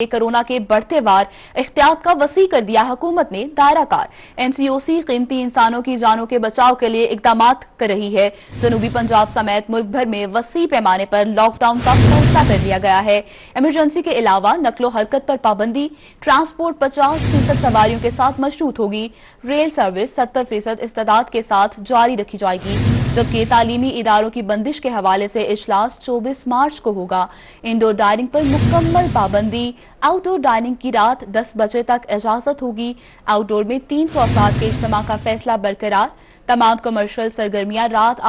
Corona के बढ़ते वार एहतियात का वसी कर दिया। हुकूमत ने दायरा कार एनसीओसी कीमती इंसानों की जानों के बचाव के लिए इकदाम कर रही है। जनूबी पंजाब समेत मुल्क भर में वसी पैमाने पर लॉकडाउन का फैसला कर लिया गया है। इमरजेंसी के अलावा नकलो हरकत पर पाबंदी, ट्रांसपोर्ट 50% सवारियों के साथ मशरूत होगी। रेल सर्विस 70% इस्तेदाद के साथ जारी रखी जाएगी, जबकि तालीमी इदारों की बंदिश के हवाले से इजलास 24 मार्च को होगा। इंडोर डाइनिंग पर मुकम्मल पाबंदी, आउटडोर डाइनिंग की रात 10 बजे तक इजाजत होगी। आउटडोर में 300 अफराद के इज्तिमा का फैसला बरकरार। तमाम कमर्शियल सरगर्मियां रात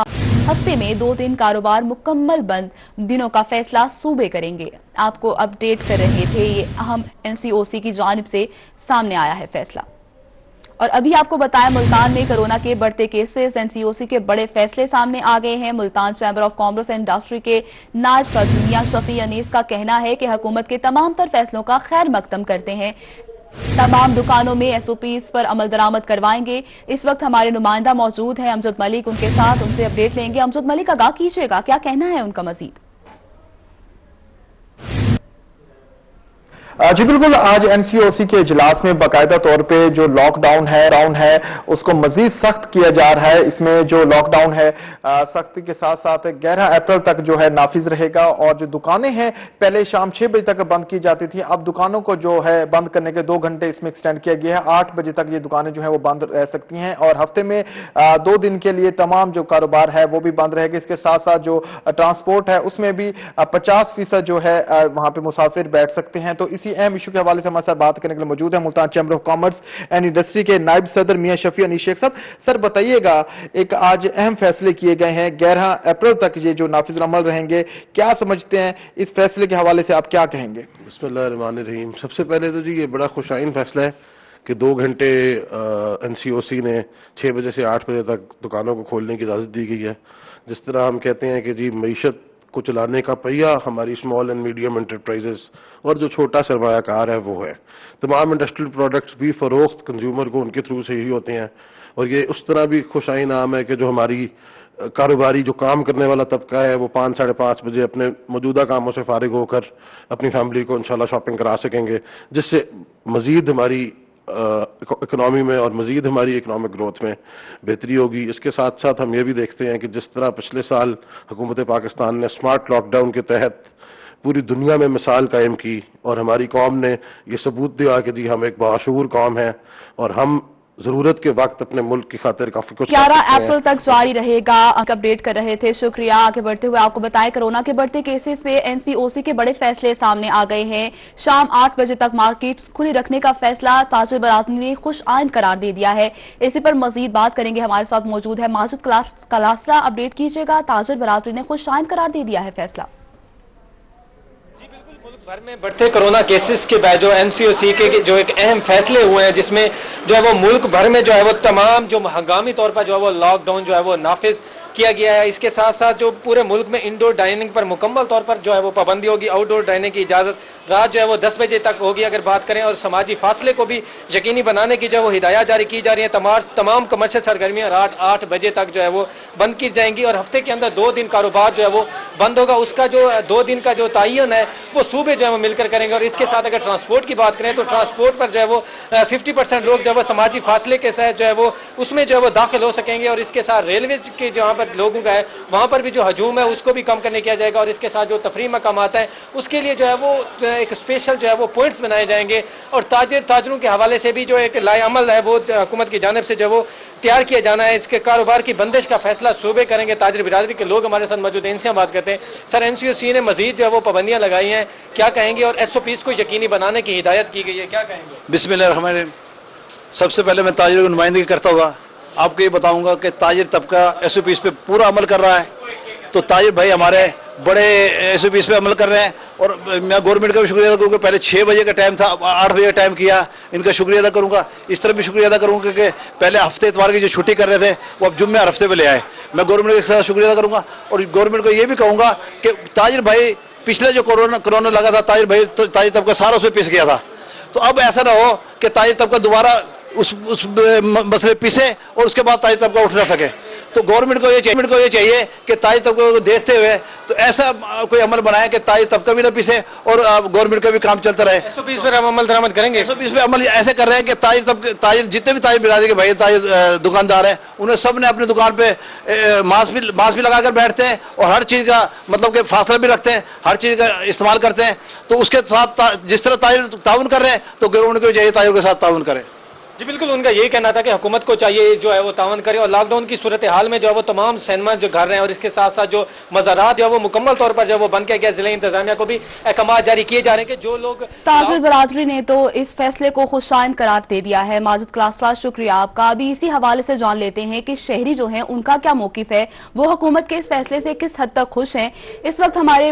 हफ्ते में 2 दिन कारोबार मुकम्मल बंद। दिनों का फैसला सूबे करेंगे। आपको अपडेट कर रहे थे, ये अहम एनसीओसी की जानिब से सामने आया है फैसला। और अभी आपको बताया, मुल्तान में कोरोना के बढ़ते केसेस, एनसीओसी के बड़े फैसले सामने आ गए हैं। Multan chamber of commerce and industry के नायब सदर मियां शफी अनीस का कहना है कि हुकूमत के तमाम तर फैसलों का खैर मकदम करते हैं। तमाम दुकानों में एसओपीज पर अमल दरामद करवाएंगे। इस वक्त हमारे नुमाइंदा मौजूद हैं अमजद मलिक, उनके साथ उनसे अपडेट लेंगे। अमजद मलिक, आगाह कीजिएगा, क्या कहना है उनका मजीद? जी बिल्कुल, आज एनसीओसी के इजलास में बाकायदा तौर पे जो लॉकडाउन है उसको मजीद सख्त किया जा रहा है। इसमें जो लॉकडाउन है सख्ती के साथ साथ 11 अप्रैल तक जो है नाफिज रहेगा। और जो दुकानें हैं पहले शाम 6 बजे तक बंद की जाती थी, अब दुकानों को जो है बंद करने के 2 घंटे इसमें एक्सटेंड किया गया है। 8 बजे तक ये दुकानें जो है वो बंद रह सकती हैं और हफ्ते में 2 दिन के लिए तमाम जो कारोबार है वो भी बंद रहेगा। इसके साथ साथ जो ट्रांसपोर्ट है उसमें भी 50% जो है वहां पे मुसाफिर बैठ सकते हैं। तो इसी अहम इशू के हवाले से हमारे साथ बात करने के लिए मौजूद है Multan chamber of commerce and industry के नायब सदर मियां शफी अनीस शेख साहब। सर बताइएगा, एक आज अहम फैसले किए गए हैं, 11 अप्रैल तक ये जो नाफिज अमल रहेंगे, क्या समझते हैं इस फैसले के हवाले से, आप क्या कहेंगे? बिस्मिल्लाहिर्रहमानिर्रहीम। सबसे पहले तो जी ये बड़ा खुशाइन फैसला है कि 2 घंटे एनसीओसी ने 6 बजे से 8 बजे तक दुकानों को खोलने की इजाजत दी गई है। जिस तरह हम कहते हैं कि जी मईशत को चलाने का पहिया हमारी स्मॉल एंड मीडियम एंटरप्राइजेस और जो छोटा सरमायाकार है वो है। तमाम इंडस्ट्रियल प्रोडक्ट्स भी फरोख्त कंज्यूमर को उनके थ्रू से ही होते हैं। और ये उस तरह भी खुशाइन आम है कि जो हमारी कारोबारी जो काम करने वाला तबका है वो 5 साढ़े 5 बजे अपने मौजूदा कामों से फारिग होकर अपनी फैमिली को इंशाल्लाह शॉपिंग करा सकेंगे, जिससे मजीद हमारी इकोनॉमी में और मजीद हमारी इकोनॉमिक ग्रोथ में बेहतरी होगी। इसके साथ साथ हम ये भी देखते हैं कि जिस तरह पिछले साल हुकूमत पाकिस्तान ने स्मार्ट लॉकडाउन के तहत पूरी दुनिया में मिसाल कायम की और हमारी कौम ने ये सबूत दिया कि जी हम एक बाशऊर कौम है और हम जरूरत के वक्त अपने मुल्क की खातिर काफी कुछ 11 अप्रैल तक जारी रहेगा। अपडेट कर रहे थे, शुक्रिया। आगे बढ़ते हुए आपको बताएं, कोरोना के बढ़ते केसेस पे एनसीओसी के बड़े फैसले सामने आ गए हैं। शाम 8 बजे तक मार्केट्स खुली रखने का फैसला ताजिर बरादरी ने खुश आइंद करार दे दिया है। इसी पर मजीद बात करेंगे, हमारे साथ मौजूद है माजिद कलासरा। अपडेट कीजिएगा, ताजिर बरादरी ने खुश आइंद करार दे दिया है फैसला। भर में बढ़ते कोरोना केसेस के बाद जो एनसीओसी के जो एक अहम फैसले हुए हैं, जिसमें जो है वो मुल्क भर में जो है वो तमाम जो हंगामी तौर पर जो है वो लॉकडाउन जो है वो नाफिज किया गया है। इसके साथ साथ जो पूरे मुल्क में इंडोर डाइनिंग पर मुकम्मल तौर पर जो है वो पाबंदी होगी। आउटडोर डाइनिंग की इजाजत रात जो है वो 10 बजे तक होगी अगर बात करें। और समाजी फासले को भी यकीनी बनाने की जो है वो हिदायत जारी की जा रही है। तमाम कमर्शियल सरगर्मियां रात 8 बजे तक जो है वो बंद की जाएंगी और हफ्ते के अंदर 2 दिन कारोबार जो है वो बंद होगा। उसका जो 2 दिन का जो तयन है वो सूबे जो है वो मिलकर करेंगे। और इसके साथ अगर ट्रांसपोर्ट की बात करें तो ट्रांसपोर्ट पर जो है वो 50% लोग जो है वो समाजी फासले के साथ जो है वो उसमें जो है वो दाखिल हो सकेंगे। और इसके साथ रेलवे के जहाँ पर लोगों का है वहां पर भी जो हजूम है उसको भी कम करने किया जाएगा। और इसके साथ जो तफरीह मकामात है उसके लिए जो है वो एक स्पेशल जो है वो पॉइंट्स बनाए जाएंगे। और ताजरों के हवाले से भी जो एक लाए अमल है वो हुकूमत की जानिब से जो वो तैयार किया जाना है। इसके कारोबार की बंदिश का फैसला सूबे करेंगे। ताजिर बिरादरी के लोग हमारे साथ मौजूद हैं, इनसे हम बात करते हैं। सर, एनसीओसी ने मजीद जो है वो पाबंदियां लगाई हैं, क्या कहेंगे? और एसओपीज को यकीनी बनाने की हिदायत की गई है, क्या कहेंगे? बिस्मिल्लाहिर्रहमानिर्रहीम। सबसे पहले मैं ताजिर की नुमाइंदगी करता हुआ आपको ये बताऊंगा कि ताजिर तबका एसओपीज पे पूरा अमल कर रहा है। तो ताजिर भाई हमारे बड़े एसओपीज पे अमल कर रहे हैं और मैं गवर्नमेंट का भी शुक्रिया अदा करूंगा। पहले 6 बजे का टाइम था, अब 8 बजे का टाइम किया, इनका शुक्रिया अदा करूंगा। इस तरह भी शुक्रिया अदा करूंगा कि पहले हफ्ते इतवार की जो छुट्टी कर रहे थे वो अब जुम्मे और हफ्ते पे ले आए। मैं गवर्नमेंट के साथ शुक्रिया अदा करूंगा और गवर्नमेंट को ये भी कहूंगा कि ताजिर भाई पिछले जो कोरोना लगा था ताजिर तबका सारा उसमें पिस गया था। तो अब ऐसा ना हो कि ताजिर तबका दोबारा उस मसले पिसे और उसके बाद ताजिर तबका उठ ना सके। تو گورنمنٹ کو یہ چاہیے کہ تاجر طبقے کو دیکھتے ہوئے تو ایسا کوئی عمل بنائے کہ تاجر طبقہ بھی نہ پیسے اور گورنمنٹ کا بھی کام چلتا رہے. SOPs پر ہم عمل درآمد کریں گے. اس پہ عمل ایسے کر رہے ہیں کہ تاجر جتنے بھی تاجر برادری کے بھائی تاجر دکاندار ہیں انہیں سب نے اپنی دکان پہ ماسک بھی لگا کر بیٹھتے ہیں اور ہر چیز کا مطلب کہ فاصلہ بھی رکھتے ہیں, ہر چیز کا استعمال کرتے ہیں. تو اس کے ساتھ جس طرح تاجر تعاون کر رہے ہیں تو گورنمنٹ کو بھی چاہیے تاجروں کے ساتھ تعاون کرے. جی بالکل, ان کا یہی کہنا تھا کہ حکومت کو چاہیے جو ہے وہ تعاون کرے اور لاک ڈاؤن کی صورتحال میں جو ہے وہ تمام سینما جو گھر رہے ہیں اور اس کے ساتھ ساتھ جو مزارات جو ہے وہ مکمل طور پر جو ہے وہ بند کیا گیا. ضلع انتظامیہ کو بھی احکامات جاری کیے جا رہے ہیں کہ جو لوگ تاجر برادری نے تو اس فیصلے کو خوشائن قرار دے دیا ہے. ماجد کلاسرا, شکریہ آپ کا. ابھی اسی حوالے سے جان لیتے ہیں کہ شہری جو ہیں ان کا کیا موقف ہے, وہ حکومت کے اس فیصلے سے کس حد تک خوش ہیں. اس وقت ہمارے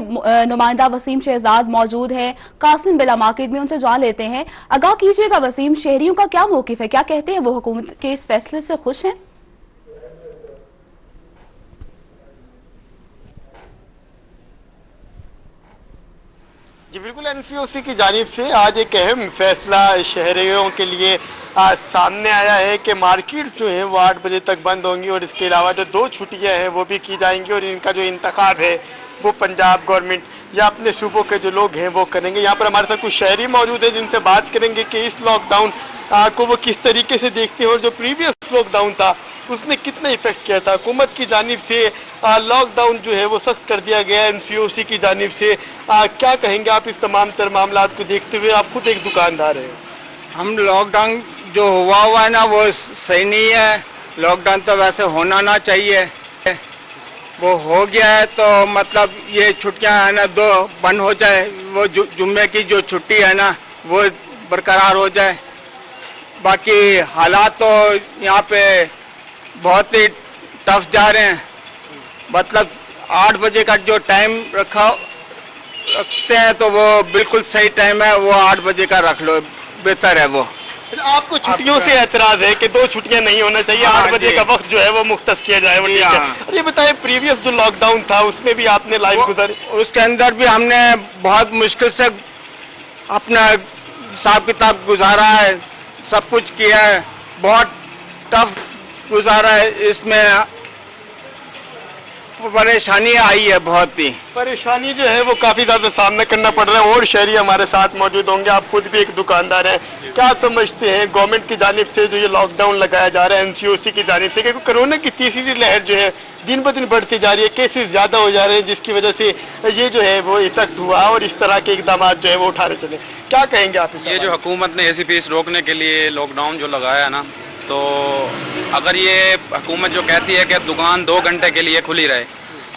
نمائندہ وسیم شہزاد موجود ہیں قاسم بلا مارکیٹ میں, ان سے جان لیتے ہیں. آگاہ کیجیے گا وسیم, شہریوں کا کیا موقف ہے, کیا کہتے ہیں وہ حکومت کے اس فیصلے سے خوش ہیں؟ جی بالکل, NCOC کی جانب سے آج ایک اہم فیصلہ شہریوں کے لیے سامنے آیا ہے کہ مارکیٹ جو ہے وہ 8 بجے تک بند ہوں گی اور اس کے علاوہ جو 2 چھٹیاں ہیں وہ بھی کی جائیں گی اور ان کا جو انتخاب ہے وہ پنجاب گورنمنٹ یا اپنے صوبوں کے جو لوگ ہیں وہ کریں گے. یہاں پر ہمارے ساتھ کچھ شہری موجود ہیں جن سے بات کریں گے کہ اس لاک ڈاؤن کو وہ کس طریقے سے دیکھتے ہیں اور جو پریویس لاک ڈاؤن تھا اس نے کتنا افیکٹ کیا تھا. حکومت کی جانب سے لاک ڈاؤن جو ہے وہ سخت کر دیا گیا ہے NCOC کی جانب سے. کیا کہیں گے آپ اس تمام تر معاملات کو دیکھتے ہوئے؟ آپ خود ایک دکاندار ہیں. ہم لاک ڈاؤن جو ہوا ہے نا وہ صحیح نہیں ہے. لاک ڈاؤن تو ویسے ہونا نہ چاہیے, وہ ہو گیا ہے تو مطلب یہ چھٹیاں ہے نا 2 بند ہو جائے, وہ جمعے کی جو چھٹی ہے نا وہ برقرار ہو جائے. باقی حالات تو یہاں پہ بہت ہی ٹف جا رہے ہیں. مطلب 8 بجے کا جو ٹائم رکھتے ہیں تو وہ بالکل صحیح ٹائم ہے, وہ 8 بجے کا رکھ لو, بہتر ہے. وہ آپ کو چھٹیوں سے اعتراض ہے کہ 2 چھٹیاں نہیں ہونا چاہیے, 8 بجے کا وقت جو ہے وہ مختص کیا جائے. وہ ٹھیک ہے. یہ بتائیں, پریویس جو لاک ڈاؤن تھا اس میں بھی آپ نے لائف گزاری, اس کے اندر بھی ہم نے بہت مشکل سے اپنا حساب کتاب گزارا ہے, سب کچھ کیا ہے, بہت ٹف گزارا ہے. اس میں پریشانی آئی ہے, بہت ہی پریشانی جو ہے وہ کافی زیادہ سامنا کرنا پڑ رہا ہے. اور شہری ہمارے ساتھ موجود ہوں گے, آپ خود بھی ایک دکاندار ہیں. کیا سمجھتے ہیں گورنمنٹ کی جانب سے جو یہ لاک ڈاؤن لگایا جا رہا ہے NCOC کی جانب سے, کیونکہ کورونا کی تیسری لہر جو ہے دن بدن بڑھتی جا رہی ہے, کیسز زیادہ ہو جا رہے ہیں, جس کی وجہ سے یہ جو ہے وہ افیکٹ ہوا اور اس طرح کے اقدامات جو ہے وہ اٹھا رہے چلے. کیا کہیں گے آپ اس؟ یہ جو حکومت نے SOPs روکنے کے لیے لاک ڈاؤن جو لگایا ہے نا, تو اگر یہ حکومت جو کہتی ہے کہ دکان 2 گھنٹے کے لیے کھلی رہے,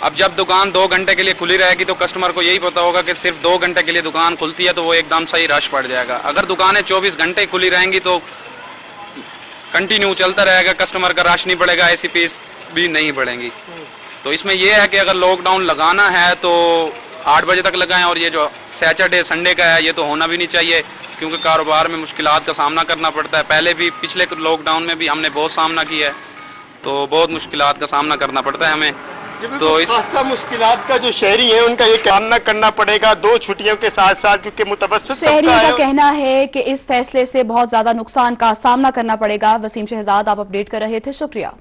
اب جب دکان 2 گھنٹے کے لیے کھلی رہے گی تو کسٹمر کو یہی پتا ہوگا کہ صرف 2 گھنٹے کے لیے دکان کھلتی ہے تو وہ ایک دم صحیح رش پڑ جائے گا. اگر دکانیں 24 گھنٹے کھلی رہیں گی تو کنٹینیو چلتا رہے گا, کسٹمر کا رش نہیں بڑھے گا, SOPs بھی نہیں بڑھیں گی. تو اس میں یہ ہے کہ اگر لاک ڈاؤن لگانا ہے تو 8 بجے تک لگائیں, اور یہ جو سیٹرڈے سنڈے کا ہے یہ تو ہونا بھی نہیں چاہیے کیونکہ کاروبار میں مشکلات کا سامنا کرنا پڑتا ہے. پہلے بھی پچھلے لاک ڈاؤن میں بھی ہم نے بہت سامنا کیا ہے, تو بہت مشکلات کا سامنا کرنا پڑتا ہے ہمیں. تو اس مشکلات کا جو شہری ہیں ان کا یہ سامنا کرنا پڑے گا 2 چھٹیوں کے ساتھ ساتھ, کیونکہ متوسط شہریوں کا کہنا ہے کہ اس فیصلے سے بہت زیادہ نقصان کا سامنا کرنا پڑے گا. وسیم شہزاد, آپ اپڈیٹ کر رہے تھے, شکریہ.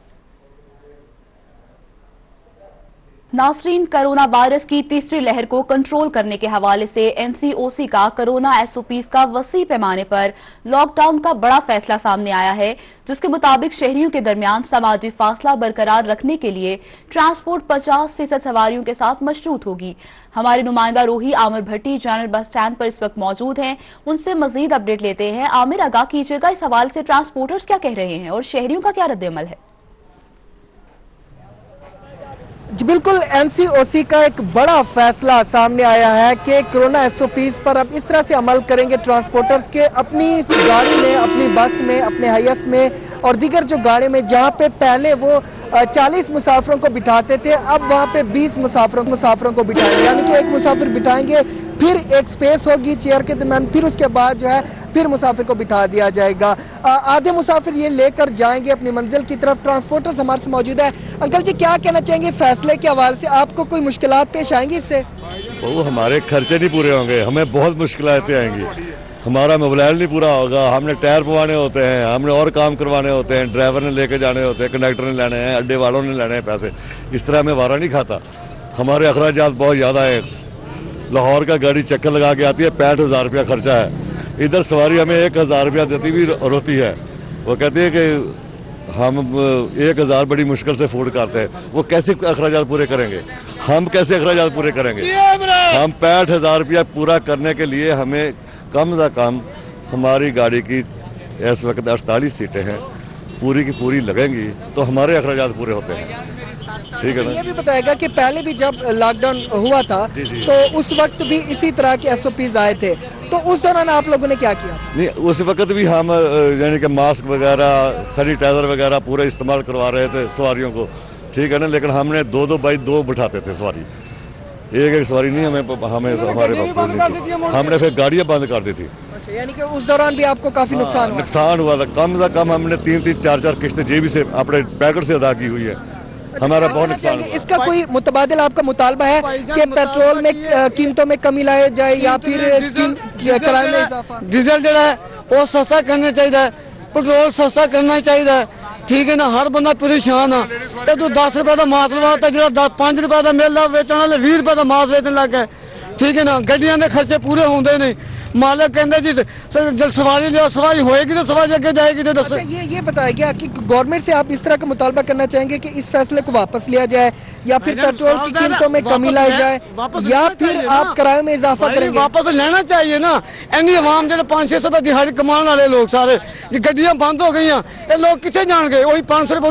ناظرین, کرونا وائرس کی تیسری لہر کو کنٹرول کرنے کے حوالے سے NCOC کا کرونا SOPs کا وسیع پیمانے پر لاک ڈاؤن کا بڑا فیصلہ سامنے آیا ہے, جس کے مطابق شہریوں کے درمیان سماجی فاصلہ برقرار رکھنے کے لیے ٹرانسپورٹ 50% سواریوں کے ساتھ مشروط ہوگی. ہمارے نمائندہ روحی عامر بھٹی جنرل بس اسٹینڈ پر اس وقت موجود ہیں, ان سے مزید اپڈیٹ لیتے ہیں. عامر, آگاہ کیجیے گا اس حوالے سے ٹرانسپورٹرز کیا کہہ رہے ہیں اور شہریوں کا کیا رد عمل ہے؟ جی بالکل, NCOC کا ایک بڑا فیصلہ سامنے آیا ہے کہ کرونا SOPs پر اب اس طرح سے عمل کریں گے ٹرانسپورٹرز کے اپنی گاڑی میں, اپنی بس میں, اپنے ہیئس میں اور دیگر جو گاڑی میں, جہاں پہ پہلے وہ 40 مسافروں کو بٹھاتے تھے, اب وہاں پہ 20 مسافروں کو بٹھائیں گے. یعنی کہ ایک مسافر بٹھائیں گے, پھر ایک سپیس ہوگی چیئر کے درمیان, پھر اس کے بعد جو ہے پھر مسافر کو بٹھا دیا جائے گا. آدھے مسافر یہ لے کر جائیں گے اپنی منزل کی طرف. ٹرانسپورٹرز ہمارے سے موجود ہے. انکل جی, کیا کہنا چاہیں گے فیصلے کے حوالے سے؟ آپ کو کوئی مشکلات پیش آئیں گی اس سے؟ وہ ہمارے خرچے نہیں پورے ہوں گے, ہمیں بہت مشکلاتیں آئیں گی. हमारा मोबाइल नहीं पूरा होगा, हमने टायर पवाने होते हैं, हमने और काम करवाने होते हैं, ड्राइवर ने लेके जाने होते हैं, कंडक्टर ने लेने हैं, अड्डे वालों ने लेने हैं पैसे। इस तरह हमें वारा नहीं खाता। हमारे अखराजात बहुत ज़्यादा है। लाहौर का गाड़ी चक्कर लगा के आती है, 65,000 रुपया खर्चा है। इधर सवारी हमें 1,000 रुपया देती भी रोती है। वो कहती है कि हम 1,000 बड़ी मुश्किल से अफोर्ड करते हैं। वो कैसे अखराजात पूरे करेंगे? हम कैसे अखराजात पूरे करेंगे? हम 65,000 रुपया पूरा करने के लिए हमें कम से कम हमारी गाड़ी की इस वक्त 48 सीटें हैं, पूरी की पूरी लगेंगी तो हमारे अखराजात पूरे होते हैं। ठीक है ना? ये भी बताएगा कि पहले भी जब लॉकडाउन हुआ था जी, जी। तो उस वक्त भी इसी तरह के एसओपीज आए थे, तो उस दौरान आप लोगों ने क्या किया? नहीं, उस वक्त भी हम यानी कि मास्क वगैरह, सैनिटाइजर वगैरह पूरे इस्तेमाल करवा रहे थे सवारियों को। ठीक है ना? लेकिन हमने 2-2 बाई 2 बिठाते थे सवारी, एक सवारी नहीं हमें हमारे हमने फिर गाड़ियां बंद कर दी थी। अच्छा, यानी कि उस दौरान भी आपको काफी नुकसान हुआ था। कम से कम हमने 3-3, 4-4 किस्तें जेबी से अपने पैकेट से अदा की हुई है। हमारा बहुत नुकसान हुआ। इसका कोई मुतबादिल आपका मुतालबा है कि पेट्रोल में कीमतों में कमी लाई जाए या फिर किराए में इजाफा? डीजल जो है वो सस्ता करना चाहिए, पेट्रोल सस्ता करना चाहिए। ठीक है ना? हर बंदा परेशान है। ये तो 10 रुपए का मास लवाता जो 5 रुपए का मिलता बेचने वाले 20 रुपए का मास बेचने लग गए। ठीक है ना? गड्डियां के खर्चे पूरे होंगे नहीं। मालिक कहते जी जब सवारी जो सवारी होएगी तो सवारी अगे जाएगी। तो अच्छा, ये बताया गया कि गवर्नमेंट से आप इस तरह का मुतालबा करना चाहेंगे कि इस फैसले को वापस लिया जाए या फिर पेट्रोल की कीमतों में कमी लाई जाए या फिर आप किराए में इजाफा करेंगे? वापस लेना चाहिए ना। इन्नी आवाम जो 500-600 रुपए दिहाड़ी कमाने वाले लोग सारे गड्डियां बंद हो गई, ये लोग कितने जान गए? वही 500 रुपए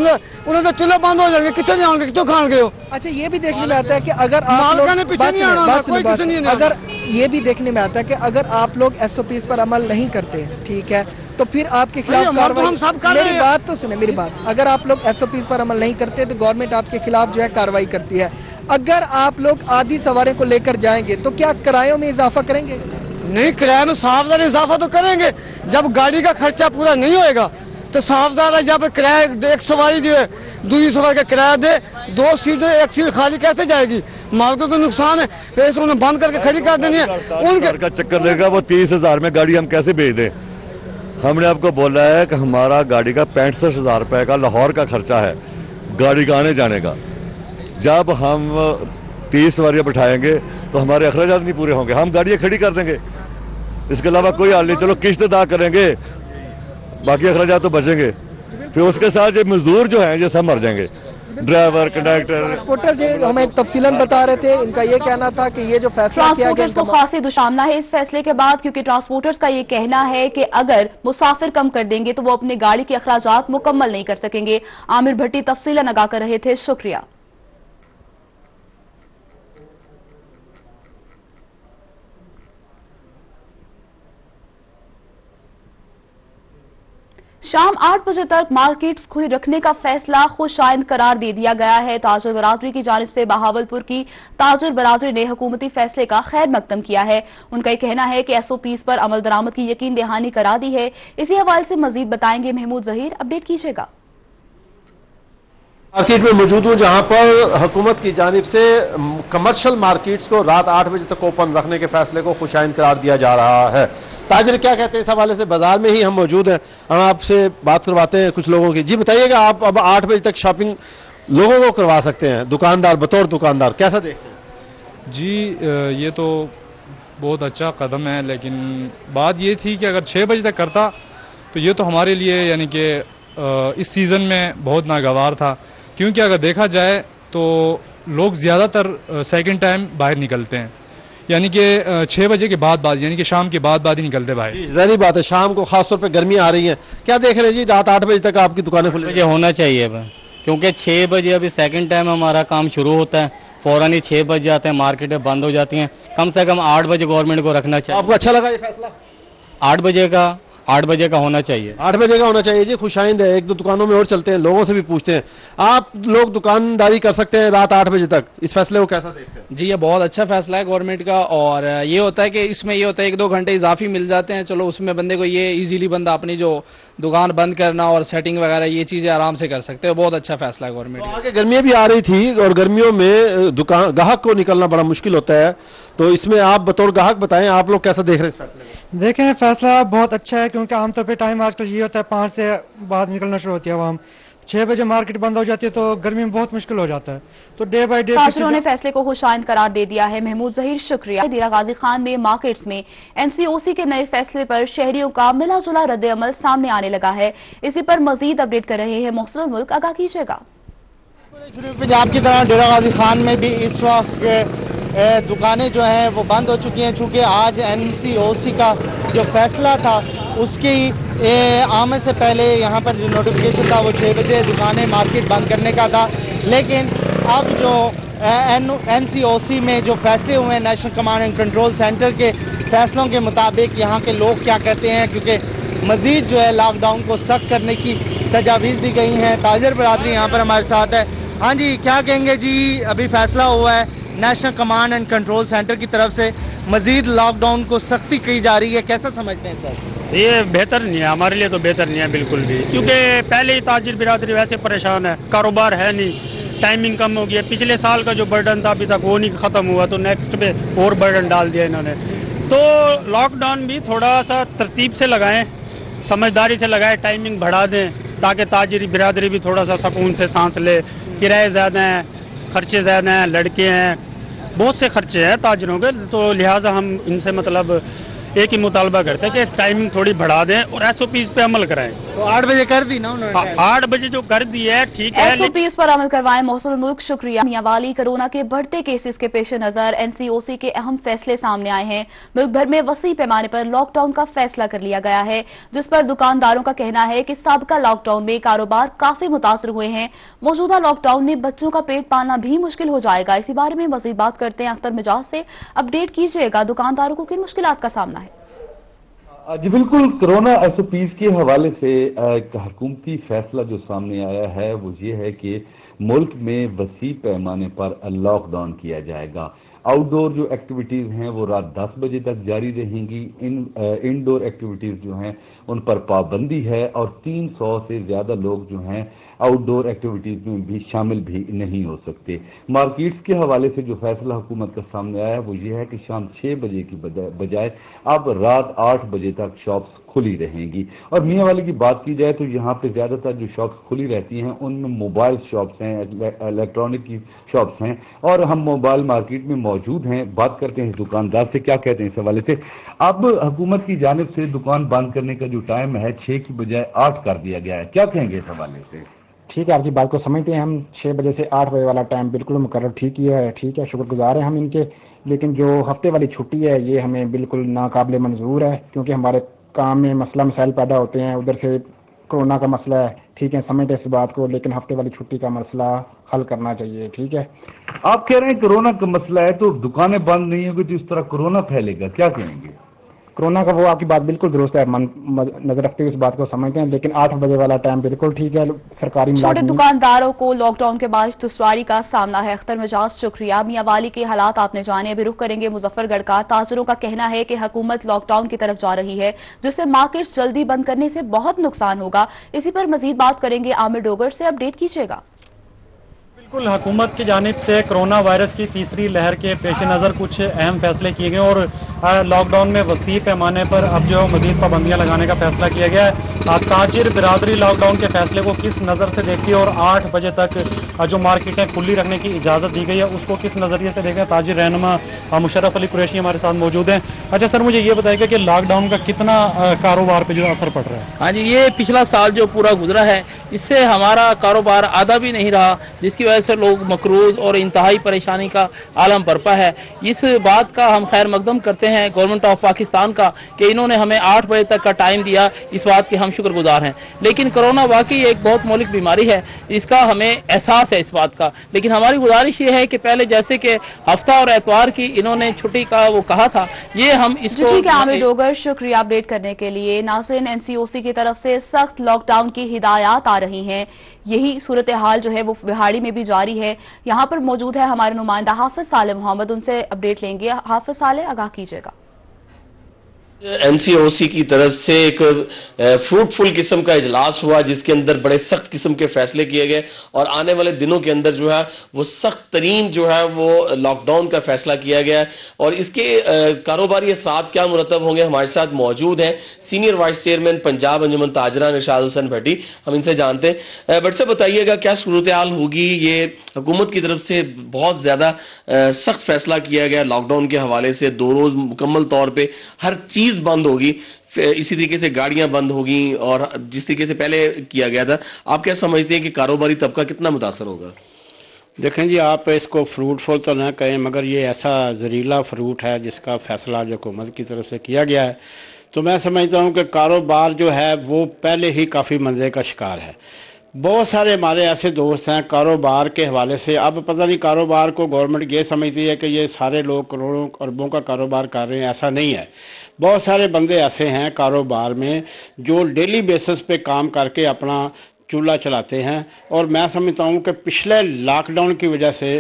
उन्हें तो चूल्हे बंद हो जाएंगे, कितने जान गए, कितों खान गए? अच्छा, ये भी देखने में आता है कि अगर आप लोग अगर ये भी देखने में आता है कि अगर आप लोग एसओपीज पर अमल नहीं करते, ठीक है, तो फिर आपके खिलाफ कार्रवाई। मेरी बात तो सुने, मेरी बात। अगर आप लोग एसओपीज पर अमल नहीं करते तो गवर्नमेंट आपके खिलाफ जो है कार्रवाई करती है। अगर आप लोग आधी सवारी को लेकर जाएंगे तो क्या किरायों में इजाफा करेंगे? नहीं, किराए में साफदार इजाफा तो करेंगे। जब गाड़ी का खर्चा पूरा नहीं होएगा तो साफदार है, जब किराया एक सवारी जो है दूसरी सवारी का किराया दे, 2 सीट 1 सीट खाली कैसे जाएगी? मालिकों को नुकसान है, फिर इसको उन्हें बंद करके खड़ी कर देनी है। उनका का चक्कर लेगा वो 30,000 में गाड़ी हम कैसे भेज दें? हमने आपको बोला है कि हमारा गाड़ी का 65,000 रुपए का लाहौर का खर्चा है गाड़ी का आने जाने का। जब हम 30 सवारियां बिठाएंगे तो हमारे अखराजात नहीं पूरे होंगे, हम गाड़ियां खड़ी कर देंगे। इसके अलावा कोई हल नहीं। चलो किस्त अदा करेंगे, बाकी अखराजात तो बचेंगे। फिर उसके साथ ये मजदूर जो हैं ये सब मर जाएंगे, ड्राइवर, कंडक्टर। ट्रांसपोर्टर जो हमें तफसीलन बता रहे थे, इनका ये कहना था कि ये जो फैसला किया गया ट्रांसपोर्टर्स को खासी दुशामना है इस फैसले के बाद, क्योंकि ट्रांसपोर्टर्स का ये कहना है कि अगर मुसाफिर कम कर देंगे तो वो अपनी गाड़ी के अखराजात मुकम्मल नहीं कर सकेंगे। आमिर भट्टी तफसीलन आगाह कर रहे थे। शुक्रिया। शाम 8 बजे तक मार्केट्स खुली रखने का फैसला खुशाइंद करार दे दिया गया है। ताजर बरादरी की जानिब से बहावलपुर की ताजर बरादरी ने हुकूमती फैसले का खैर मकदम किया है। उनका ये कहना है कि एसओपीज पर अमल दरामद की यकीन दहानी करा दी है। इसी हवाले से मजीद बताएंगे महमूद जहीर। अपडेट कीजिएगा। मार्केट में मौजूद हूं जहां पर हुकूमत की जानिब से कमर्शियल मार्केट्स को रात 8 बजे तक ओपन रखने के फैसले को खुशाइंद करार दिया जा रहा है। ताजिर क्या कहते हैं इस हवाले से? बाजार में ही हम मौजूद हैं, हम आपसे बात करवाते हैं कुछ लोगों की। जी बताइएगा, आप अब 8 बजे तक शॉपिंग लोगों को करवा सकते हैं, दुकानदार बतौर दुकानदार कैसा देखते हैं? जी ये तो बहुत अच्छा कदम है, लेकिन बात ये थी कि अगर 6 बजे तक करता तो ये तो हमारे लिए यानी कि इस सीज़न में बहुत नागवार था, क्योंकि अगर देखा जाए तो लोग ज़्यादातर सेकंड टाइम बाहर निकलते हैं, यानी कि 6 बजे के बाद यानी कि शाम के बाद ही निकलते बाहर। ज़ाहिर बात है, शाम को खासतौर पे गर्मी आ रही है, क्या देख रहे हैं जी? रात 8 बजे तक आपकी दुकानें खुली? बजे होना चाहिए क्योंकि 6 बजे अभी सेकंड टाइम हमारा काम शुरू होता है, फौरन ही 6 बज जाते हैं, मार्केटें बंद हो जाती हैं। कम से कम 8 बजे गवर्नमेंट को रखना चाहिए। आपको अच्छा लगा ये फैसला? 8 बजे का होना चाहिए। 8 बजे का होना चाहिए जी, खुशाइंद है। 1-2 दुकानों में और चलते हैं, लोगों से भी पूछते हैं। आप लोग दुकानदारी कर सकते हैं रात 8 बजे तक, इस फैसले को कैसा देखते हैं? जी ये बहुत अच्छा फैसला है गवर्नमेंट का, और ये होता है कि इसमें ये होता है 1-2 घंटे इजाफी मिल जाते हैं। चलो उसमें बंदे को ये इजीली बंदा अपनी जो दुकान बंद करना और सेटिंग वगैरह ये चीजें आराम से कर सकते हैं। बहुत अच्छा फैसला है गवर्नमेंट का। आगे गर्मियां भी आ रही थी और गर्मियों में दुकान ग्राहक को निकलना बड़ा मुश्किल होता है, तो इसमें आप बतौर ग्राहक बताएं, आप लोग कैसा देख रहे हैं इस फैसले को? देखें, फैसला बहुत अच्छा है, क्योंकि आमतौर पे टाइम आजकल ये होता है 5 से बाद निकलना शुरू होती है आवाम, 6 बजे मार्केट बंद हो जाती है, तो गर्मी में बहुत मुश्किल हो जाता है। तो डे बाय डे ताजरों ने फैसले को खुशाइन करार दे दिया है। महमूद जहीर, शुक्रिया। डेरा गाजी खान में मार्केट्स में एनसीओसी के नए फैसले पर शहरियों का मिला जुला रद्द-ए-अमल सामने आने लगा है। इसी पर मजीद अपडेट कर रहे हैं मोहसिन मुल्क, आगाह कीजिएगा। पंजाब की तरह डेरा गाजी खान में भी इस वक्त दुकानें जो हैं वो बंद हो चुकी हैं, चूंकि आज एनसीओसी का जो फैसला था उसकी आमद से पहले यहाँ पर जो नोटिफिकेशन था वो 6 बजे दुकानें मार्केट बंद करने का था। लेकिन अब जो एनसीओसी में जो फैसले हुए हैं national command and control centre के फैसलों के मुताबिक यहाँ के लोग क्या कहते हैं, क्योंकि मजीद जो है लॉकडाउन को सख्त करने की तजावीज़ दी गई हैं। ताजर बरादरी यहाँ पर हमारे साथ है। हाँ जी, क्या कहेंगे जी, अभी फैसला हुआ है national command and control centre की तरफ से मजीद लॉकडाउन को सख्ती की जा रही है, कैसा समझते हैं सर? ये बेहतर नहीं है, हमारे लिए तो बेहतर नहीं है बिल्कुल भी, क्योंकि पहले ही ताजिर बिरादरी वैसे परेशान है, कारोबार है नहीं, टाइमिंग कम हो गई है। पिछले साल का जो बर्डन था अभी तक वो नहीं खत्म हुआ, तो नेक्स्ट पे और बर्डन डाल दिया इन्होंने। तो लॉकडाउन भी थोड़ा सा तरतीब से लगाएं, समझदारी से लगाएं, टाइमिंग बढ़ा दें, ताकि ताजिर बिरादरी भी थोड़ा सा सुकून से सांस ले। किराए ज़्यादा हैं, खर्चे ज़्यादा हैं, लड़के हैं, बहुत से खर्चे हैं ताजरों के, तो लिहाजा हम इनसे मतलब एक ही मुतालबा करते हैं कि टाइमिंग थोड़ी बढ़ा दें और एसओपीज पे अमल कराएं। तो 8 बजे कर दी ना उन्होंने? 8 बजे जो कर दी है ठीक है, एसओपीज पर अमल करवाएं। मोहसिन मुल्क, शुक्रिया। मियांवाली कोरोना के बढ़ते केसेस के पेश नजर एनसीओसी के अहम फैसले सामने आए हैं। मुल्क भर में वसी पैमाने पर लॉकडाउन का फैसला कर लिया गया है, जिस पर दुकानदारों का कहना है कि साबिका लॉकडाउन में कारोबार काफी मुतासर हुए हैं। मौजूदा लॉकडाउन में बच्चों का पेट पालना भी मुश्किल हो जाएगा। इसी बारे में मजीद बात करते हैं अख्तर मिजाज से। अपडेट कीजिएगा, दुकानदारों को किन मुश्किलात का सामना है? जी बिल्कुल, कोरोना एसओपीज के हवाले से एक हुकूमती फैसला जो सामने आया है वो ये है कि मुल्क में वसी पैमाने पर लॉकडाउन किया जाएगा। आउटडोर जो एक्टिविटीज़ हैं वो रात 10 बजे तक जारी रहेंगी। इनडोर एक्टिविटीज़ जो हैं उन पर पाबंदी है और 300 से ज़्यादा लोग जो हैं आउटडोर एक्टिविटीज़ में भी शामिल भी नहीं हो सकते। मार्केट्स के हवाले से जो फैसला हुकूमत का सामने आया है वो ये है कि शाम 6 बजे की बजाय अब रात 8 बजे तक शॉप्स खुली रहेंगी। और मियांवाली की बात की जाए तो यहाँ पे ज़्यादातर जो शॉप्स खुली रहती हैं उनमें मोबाइल शॉप्स हैं, इलेक्ट्रॉनिक की शॉप्स हैं, और हम मोबाइल मार्केट में मौजूद हैं। बात करते हैं दुकानदार से, क्या कहते हैं इस हवाले से। अब हुकूमत की जानिब से दुकान बंद करने का जो टाइम है 6 की बजाय 8 कर दिया गया है, क्या कहेंगे इस हवाले से? ठीक है, आपकी बात को समझते हैं हम। 6 बजे से 8 बजे वाला टाइम बिल्कुल मुकर्रर ठीक है, शुक्रगुजार हैं हम इनके। लेकिन जो हफ्ते वाली छुट्टी है ये हमें बिल्कुल नाकाबिल मंजूर है, क्योंकि हमारे काम में मसाइल पैदा होते हैं। उधर से कोरोना का मसला है, ठीक है, समझते इस बात को, लेकिन हफ्ते वाली छुट्टी का मसला हल करना चाहिए। ठीक है, आप कह रहे हैं कोरोना का मसला है तो दुकानें बंद नहीं होगी तो इस तरह कोरोना फैलेगा, क्या कहेंगे? कोरोना का वो आपकी बात बिल्कुल दुरुस्त है, नजर रखते हुए इस बात को समझते हैं, लेकिन 8 बजे वाला टाइम बिल्कुल ठीक है। सरकारी छोटे दुकानदारों को लॉकडाउन के बाद दुश्वारी का सामना है। अख्तर मिजाज, शुक्रिया। मियांवाली के हालात आपने जाने, अभी रुख करेंगे मुजफ्फरगढ़ का। ताजरों का कहना है कि हुकूमत लॉकडाउन की तरफ जा रही है, जिससे मार्केट्स जल्दी बंद करने से बहुत नुकसान होगा। इसी पर मजीद बात करेंगे आमिर डोगर से, अपडेट कीजिएगा। बिल्कुल, हुकूमत की जानिब से कोरोना वायरस की तीसरी लहर के पेश नज़र कुछ अहम फैसले किए गए और लॉकडाउन में वसी पैमाने पर अब जो मजीद पाबंदियां लगाने का फैसला किया गया है। ताजिर बिरादरी लॉकडाउन के फैसले को किस नज़र से देखती है और 8 बजे तक जो मार्केटें खुली रखने की इजाज़त दी गई है उसको किस नज़रिए से देखें, ताजिर रहनुमा मुशर्रफ अली कुरैशी हमारे साथ मौजूद हैं। अच्छा सर, मुझे ये बताइएगा कि लॉकडाउन का कितना कारोबार पर जो असर पड़ रहा है? हाँ जी, ये पिछला साल जो पूरा गुजरा है इससे हमारा कारोबार आधा भी नहीं रहा, जिसकी वजह से लोग मकरूज और इंतहाई परेशानी का आलम बरपा है। इस बात का हम खैर मकदम करते हैं गवर्नमेंट ऑफ पाकिस्तान का कि इन्होंने हमें 8 बजे तक का टाइम दिया, इस बात के हम शुक्रगुजार हैं। लेकिन कोरोना वाकई एक बहुत मौलिक बीमारी है, इसका हमें एहसास है इस बात का। लेकिन हमारी गुजारिश ये है कि पहले जैसे कि हफ्ता और एतवार की इन्होंने छुट्टी का वो कहा था, ये हम इसको। ठीक है आमिर डोगर, शुक्रिया अपडेट करने के लिए। नाज़रीन, एनसीओसी की तरफ से सख्त लॉकडाउन की हिदायत आ रही हैं। यही सूरत हाल जो है वो बिहाड़ी में भी जारी है। यहाँ पर मौजूद है हमारे नुमाइंदा हाफिज साले मोहम्मद, उनसे अपडेट लेंगे। हाफिज साले, आगाह कीजिएगा। NCOC की तरफ से एक फ्रूटफुल किस्म का इजलास हुआ जिसके अंदर बड़े सख्त किस्म के फैसले किए गए और आने वाले दिनों के अंदर जो है वो सख्त तरीन जो है वो लॉकडाउन का फैसला किया गया है और इसके कारोबारी असरात क्या मुरतब होंगे। हमारे साथ मौजूद हैं सीनियर वाइस चेयरमैन पंजाब अंजुमन ताजरा निशाद हुसैन भट्टी, हम इनसे जानते हैं। बट से बताइएगा क्या सूरत हाल होगी, ये हुकूमत की तरफ से बहुत ज्यादा सख्त फैसला किया गया लॉकडाउन के हवाले से, 2 रोज मुकम्मल तौर पे हर चीज बंद होगी, इसी तरीके से गाड़ियां बंद होगी और जिस तरीके से पहले किया गया था, आप क्या समझते हैं कि कारोबारी तबका कितना मुतासर होगा? देखें जी, आप इसको फ्रूटफुल तो ना कहें मगर ये ऐसा जहरीला फ्रूट है जिसका फैसला जो हुकूमत की तरफ से किया गया है, तो मैं समझता हूँ कि कारोबार जो है वो पहले ही काफ़ी मंजे का शिकार है। बहुत सारे हमारे ऐसे दोस्त हैं कारोबार के हवाले से, अब पता नहीं कारोबार को गवर्नमेंट ये समझती है कि ये सारे लोग करोड़ों अरबों का कारोबार कर रहे हैं, ऐसा नहीं है। बहुत सारे बंदे ऐसे हैं कारोबार में जो डेली बेसिस पे काम करके अपना चूल्हा चलाते हैं और मैं समझता हूँ कि पिछले लॉकडाउन की वजह से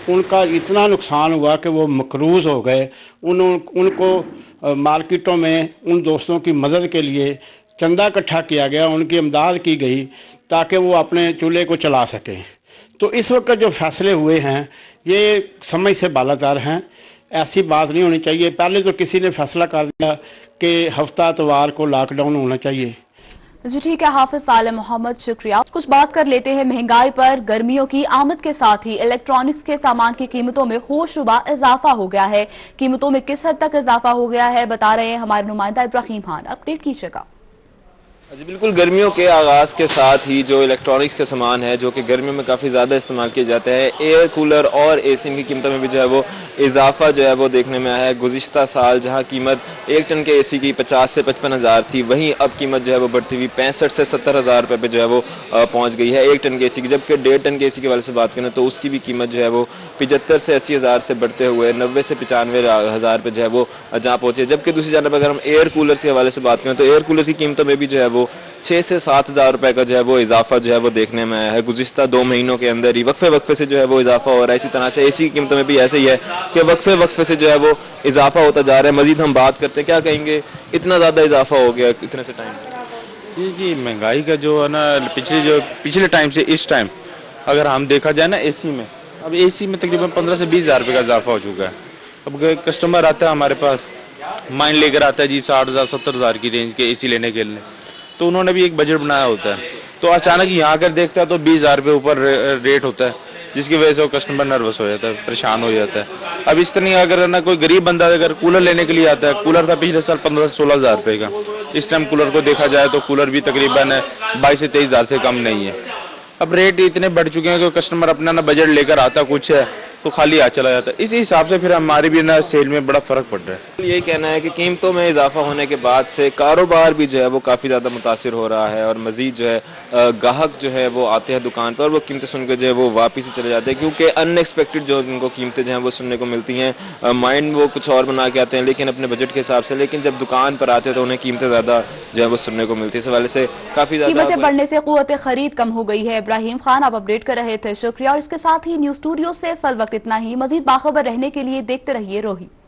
उनका इतना नुकसान हुआ कि वो मकरूज हो गए। उनको मार्केटों में उन दोस्तों की मदद के लिए चंदा इकट्ठा किया गया, उनकी इमदाद की गई ताकि वो अपने चूल्हे को चला सकें। तो इस वक्त जो फैसले हुए हैं ये समझ से बालातर हैं, ऐसी बात नहीं होनी चाहिए। पहले तो किसी ने फैसला कर दिया कि हफ्ता इतवार को लॉकडाउन होना चाहिए। जी ठीक है, हाफिज सालेम मोहम्मद, शुक्रिया। कुछ बात कर लेते हैं महंगाई पर। गर्मियों की आमद के साथ ही इलेक्ट्रॉनिक्स के सामान की कीमतों में होशरुबा इजाफा हो गया है। कीमतों में किस हद तक इजाफा हो गया है बता रहे हैं हमारे नुमाइंदा इब्राहिम खान, अपडेट कीजिएगा। जी बिल्कुल, गर्मियों के आगाज के साथ ही जो इलेक्ट्रॉनिक्स के सामान है जो कि गर्मियों में काफ़ी ज़्यादा इस्तेमाल किए जाते हैं, एयर कूलर और एसी की कीमतों में भी जो है वो इजाफा जो है वो देखने में आया है। गुज़िश्ता साल जहां कीमत 1 टन के एसी की 50 से 55 हज़ार थी, वहीं अब कीमत जो है वो बढ़ती हुई 65 से 70 हज़ार रुपये पे जो है वो पहुंच गई है 1 टन के एसी की। जबकि 1.5 टन के एसी के वाले से बात करें तो उसकी भी कीमत जो है वो 75 से 80 हज़ार से बढ़ते हुए 90 से 95 हज़ार पे जो है वो जहाँ पहुंचे। जबकि दूसरी जानब अगर हम एयर कूलर के हवाले से बात करें तो एयर कूलर की कीमतों में भी जो है वो 6 से 7 हज़ार रुपए का जो है वो इजाफा जो है वो देखने में आया है। गुज़िश्ता 2 महीनों के अंदर ही वक्फे से जो है वो इजाफा हो रहा है। इसी तरह से एसी की कीमतों में भी ऐसे ही है कि वक्फे से जो है वो इजाफा होता जा रहा है। मजीद हम बात करते हैं, क्या कहेंगे इतना ज्यादा इजाफा हो गया इतने से टाइम? जी महंगाई का जो है ना पिछले टाइम से इस टाइम अगर हम देखा जाए ना एसी में, अब एसी में तकरीबन 15 से 20 हज़ार रुपये का इजाफा हो चुका है। अब कस्टमर आता है हमारे पास, माइंड लेकर आता है जी 60 हज़ार 70 हज़ार की रेंज के एसी लेने के लिए, तो उन्होंने भी एक बजट बनाया होता है, तो अचानक यहाँ आकर देखता है तो 20 हज़ार रुपये ऊपर रेट होता है, जिसकी वजह से वो कस्टमर नर्वस हो जाता है, परेशान हो जाता है। अब इस तरह अगर ना कोई गरीब बंदा अगर कूलर लेने के लिए आता है, कूलर था पिछले साल 15 से 16 हज़ार रुपये का, इस टाइम कूलर को देखा जाए तो कूलर भी तकरीबन 22 से 23 हज़ार से कम नहीं है। अब रेट इतने बढ़ चुके हैं कि कस्टमर अपना ना बजट लेकर आता कुछ है तो खाली आ चला जाता है। इसी हिसाब से फिर हमारी भी ना सेल में बड़ा फर्क पड़ रहा है। यही कहना है कि कीमतों में इजाफा होने के बाद से कारोबार भी जो है वो काफी ज्यादा मुतासिर हो रहा है और मजीद जो है ग्राहक जो है वो आते हैं दुकान पर और वो कीमतें सुनकर जो है वो वापिस ही चले जाते हैं, क्योंकि अनएक्सपेक्टेड जो उनको कीमतें जो है वो सुनने को मिलती हैं। माइंड वो कुछ और बना के आते हैं लेकिन अपने बजट के हिसाब से, लेकिन जब दुकान पर आते हैं तो उन्हें कीमतें ज्यादा जो है वो सुनने को मिलती है। इस हवाले से काफी ज्यादा कीमतें बढ़ने से क़ुव्वत खरीद कम हो गई है। इब्राहिम खान आप अपडेट कर रहे थे, शुक्रिया। और इसके साथ ही न्यूज स्टूडियो से फल वक्त इतना ही। मजीद बाखबर रहने के लिए देखते रहिए रोही।